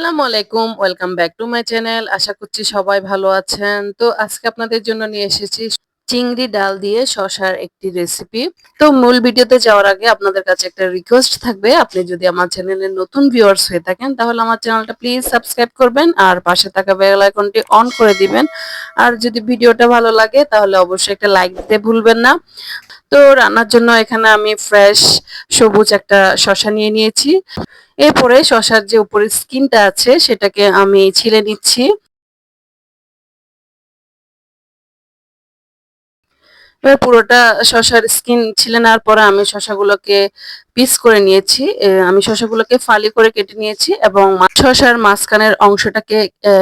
আসসালামু আলাইকুম, welcome back to my channel. আশা করছি সবাই ভালো আছেন। তো আজকে আপনাদের জন্য নিয়ে এসেছি চিংড়ি ডাল দিয়ে শসার একটি রেসিপি। তো মূল ভিডিওতে যাওয়ার আগে আপনাদের কাছে একটা রিকোয়েস্ট থাকবে, আপনি যদি আমার চ্যানেলের নতুন ভিউয়ার্স হয়ে থাকেন তাহলে আমার চ্যানেলটা প্লিজ সাবস্ক্রাইব করবেন আর পাশে থাকা বেল আইকনটি অন করে দিবেন। আর যদি ভিডিওটা ভালো লাগে তাহলে অবশ্যই একটা লাইক দিতে ভুলবেন না। তো রান্নার জন্য এখানে আমি ফ্রেশ সবুজ একটা শসা নিয়ে নিয়েছি। এরপরে শসার যে উপরের স্কিনটা আছে সেটাকে আমি ছিলে নিচ্ছি। এবার পুরোটা শসার স্কিন ছিলে নেওয়ার পরে আমি শসাগুলোকে পিস করে নিয়েছি। আমি শসাগুলোকে ফালি করে কেটে নিয়েছি এবং শসার মাঝখানের অংশটাকে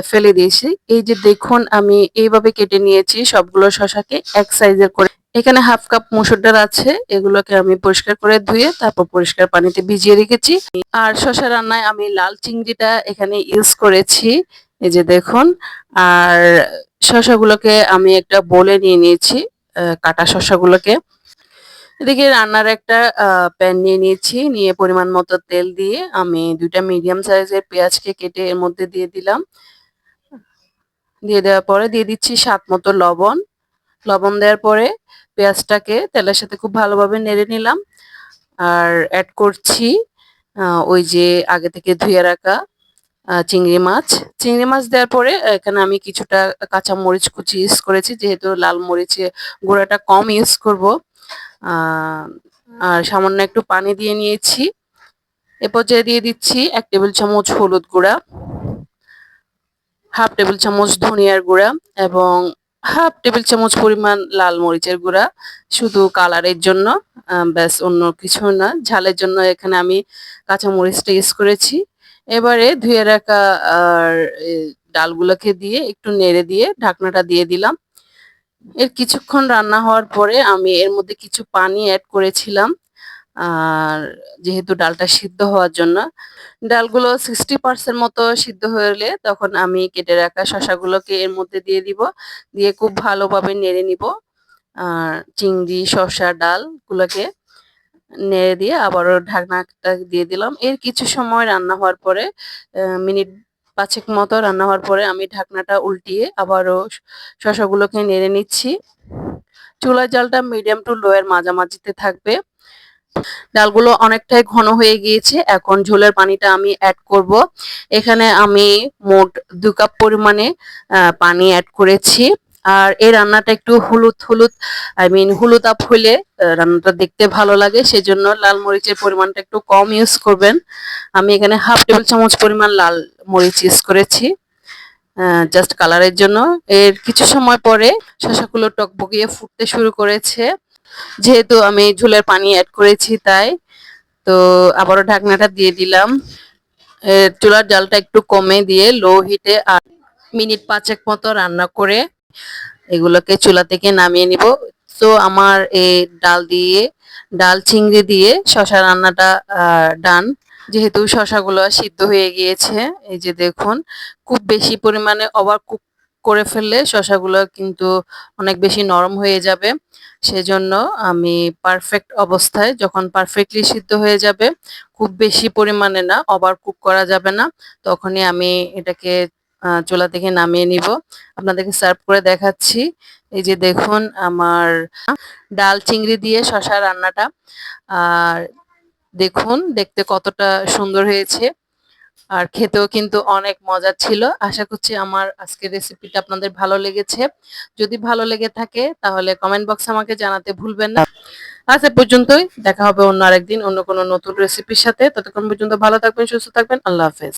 ফেলে দিয়েছি। এই যে দেখুন আমি এইভাবে কেটে নিয়েছি সবগুলো শসাকে এক সাইজের করে। এখানে হাফ কাপ মসুর ডাল আছে, এগুলোকে আমি পরিষ্কার করে ধুয়ে তারপর পরিষ্কার পানিতে ভিজিয়ে রেখেছি। আর শসা রান্নায় আমি লাল চিংড়িটা এখানে ইউজ করেছি, এই যে দেখুন। আর শসাগুলোকে আমি একটা বোলে নিয়ে নিয়েছি, কাটা শসাগুলোকে। এদিকে রান্নার একটা প্যান নিয়ে নিয়েছি, নিয়ে পরিমাণ মতো তেল দিয়ে আমি ২টা মিডিয়াম সাইজের পেঁয়াজকে কেটে এর মধ্যে দিয়ে দিলাম। দিয়ে দেওয়ার পরে দিয়ে দিচ্ছি স্বাদ মতো লবণ। লবণ দেওয়ার পরে পেঁয়াজটাকে তেলের সাথে খুব ভালোভাবে নেড়ে নিলাম। আর অ্যাড করছি ওই যে আগে থেকে ধুয়ে রাখা চিংড়ি মাছ। চিংড়ি মাছ দেওয়ার পরে এখানে আমি কিছুটা কাঁচা মরিচ কুচি ইউজ করেছি, যেহেতু লাল মরিচের গুঁড়াটা কম ইউজ করব। আর সামান্য একটু পানি দিয়ে নিয়েছি। এ পর্যায়ে দিয়ে দিচ্ছি ১ টেবিল চামচ হলুদ গুঁড়া, হাফ টেবিল চামচ ধনিয়ার গুঁড়া এবং হাফ টেবিল চামচ পরিমাণ লাল মরিচের গুঁড়া, শুধু কালারের জন্য। ব্যাস, অন্য কিছু না। ঝালের জন্য এখানে আমি কাঁচা মরিচটা ইউজ করেছি। এবারে ধুয়ে রাখা আর ডালগুলোকে দিয়ে একটু নেড়ে দিয়ে ঢাকনাটা দিয়ে দিলাম। এর কিছুক্ষণ রান্না হওয়ার পরে আমি এর মধ্যে কিছু পানি অ্যাড করেছিলাম, আর যেহেতু ডালটা সিদ্ধ হওয়ার জন্য। ডালগুলো 60% মতো সিদ্ধ হলে তখন আমি কেটে রাখা শসাগুলোকে এর মধ্যে দিয়ে দিব, দিয়ে খুব ভালোভাবে নেড়ে নিব। আর চিংড়ি শসা ডালগুলোকে নেড়ে দিয়ে আবারও ঢাকনাটা দিয়ে দিলাম। এর কিছু সময় রান্না হওয়ার পরে মিনিট ৫ মতো রান্না হওয়ার পরে আমি ঢাকনাটা উল্টিয়ে আবারও শসাগুলোকে নেড়ে নিচ্ছি। চুলার জালটা মিডিয়াম টু লো এর মাঝামাঝিতে থাকবে। ডালগুলো অনেকটাই ঘন হয়ে গিয়েছে, এখন ঝোলের পানিটা আমি অ্যাড করব। এখানে আমি মোট ২ কাপ পরিমাণে পানি অ্যাড করেছি। আর এই রান্নাটা একটু হলুদ হলুদ, হলুদ আপ হলে রান্নাটা দেখতে ভালো লাগে, সেজন্য লাল মরিচের পরিমাণটা একটু কম ইউজ করবেন। আমি এখানে হাফ টেবিল চামচ পরিমাণ লাল মরিচ ইউজ করেছি, জাস্ট কালারের জন্য। এর কিছু সময় পরে শসাগুলো টকবগিয়ে ফুটতে শুরু করেছে, যেহেতু আমি ঝোলের পানি অ্যাড করেছি তাই। তো আবারও ঢাকনাটা দিয়ে দিলাম। চুলার জালটা একটু কমে দিয়ে লো হিটে আর মিনিট ৫ মতো রান্না করে এগুলোকে চুলা থেকে নামিয়ে নিব। তো আমার এই ডাল চিংড়ি দিয়ে শসা রান্নাটা ডান। যেহেতু শসাগুলো সিদ্ধ হয়ে গিয়েছে, এই যে দেখুন, খুব বেশি পরিমাণে ওভার কুক করে ফেললে শসাগুলো কিন্তু অনেক বেশি নরম হয়ে যাবে। সেজন্য আমি পারফেক্ট অবস্থায়, যখন পারফেক্টলি সিদ্ধ হয়ে যাবে, খুব বেশি পরিমাণে না, ওভার কুক করা যাবে না, তখনই আমি এটাকে চুলা থেকে নামিয়ে নিব। আপনাদেরকে সার্ভ করে দেখাচ্ছি। এই যে দেখুন আমার ডাল চিংড়ি দিয়ে শসা রান্নাটা। আর দেখুন দেখতে কতটা সুন্দর হয়েছে, আর খেতেও কিন্তু অনেক মজার ছিল। আশা করছি আমার আজকের রেসিপিটা আপনাদের ভালো লেগেছে। যদি ভালো লেগে থাকে তাহলে কমেন্ট বক্সে আমাকে জানাতে ভুলবেন না। আজ এ পর্যন্তই, দেখা হবে অন্য আরেকদিন অন্য কোনো নতুন রেসিপির সাথে। ততক্ষণ পর্যন্ত ভালো থাকবেন, সুস্থ থাকবেন। আল্লাহ হাফেজ।